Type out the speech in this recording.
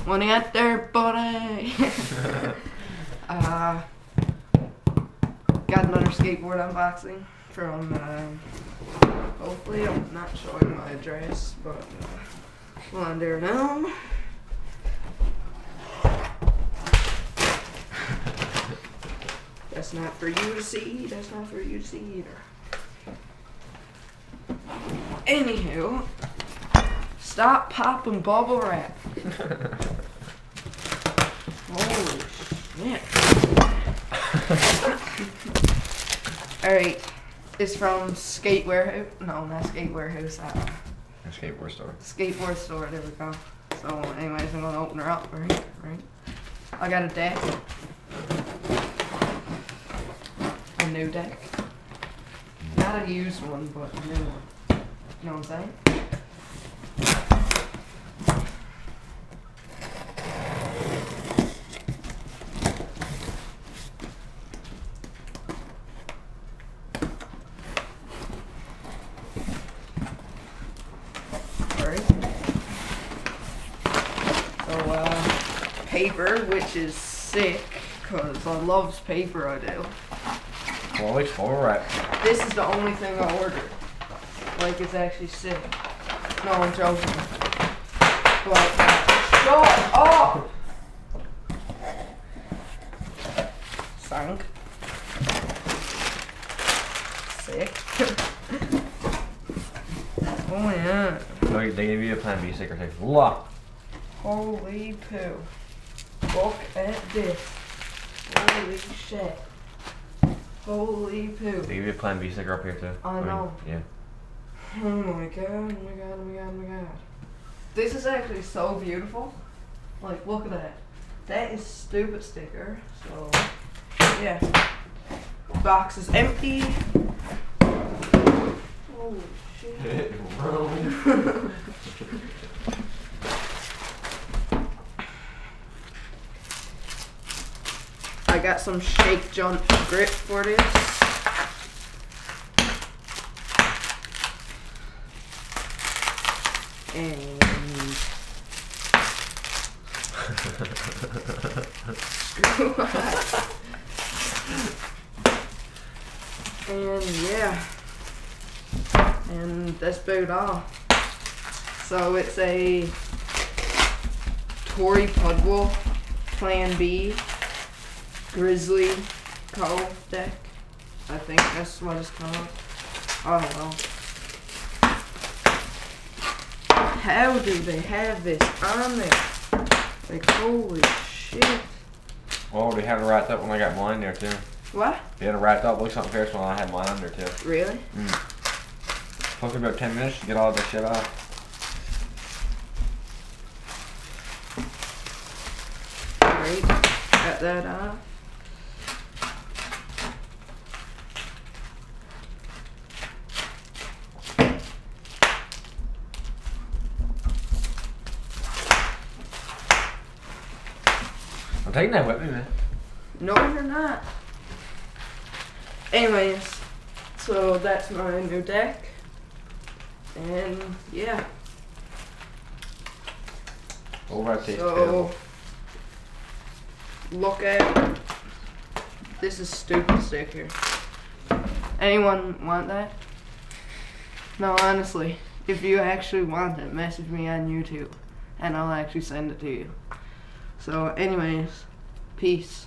Money out there, buddy. Got another skateboard unboxing from, hopefully I'm not showing my address, but, well, I'm there now. That's not for you to see, that's not for you to see either. Anywho, stop popping bubble wrap. Holy shit. Alright, it's from Skate Warehouse. No, not Skate Warehouse. A skateboard store. Skateboard store, there we go. So, anyways, I'm gonna open her up, right? I got a deck. A new deck. Not a used one, but a new one. You know what I'm saying? Paper, which is sick, because I love paper, I do. Well, alright. This is the only thing I ordered. Like, it's actually sick. No, I'm joking. But, shut up! Sank. Sick. Oh, yeah. So they gave you a Plan B sticker. Like, look. Holy poo. Look at this. Holy shit. Holy poo. They give you a Plan B sticker up here too. I know. Yeah. Oh my god, oh my god, oh my god, oh my god. This is actually so beautiful. Like, look at that. That is stupid sticker. So, yeah. Box is empty. Holy shit. I got some shake jump grip for this. And and yeah. And that's about all. So it's a T.Puds Plan B Grizzly deck. I think that's what it's called. I don't know. How do they have this on there? Like, holy shit. Oh, they had it wrapped up when I got mine there too. What? They had it wrapped up like something fierce when I had mine on there too. Really? Took about 10 minutes to get all this shit off. Great. Got that off. I'm taking that with me, man. No, you're not. Anyways, so that's my new deck. And yeah. Over at So look at this is stupid sticker. Anyone want that? No, honestly, if you actually want it, message me on YouTube and I'll actually send it to you. So anyways, peace.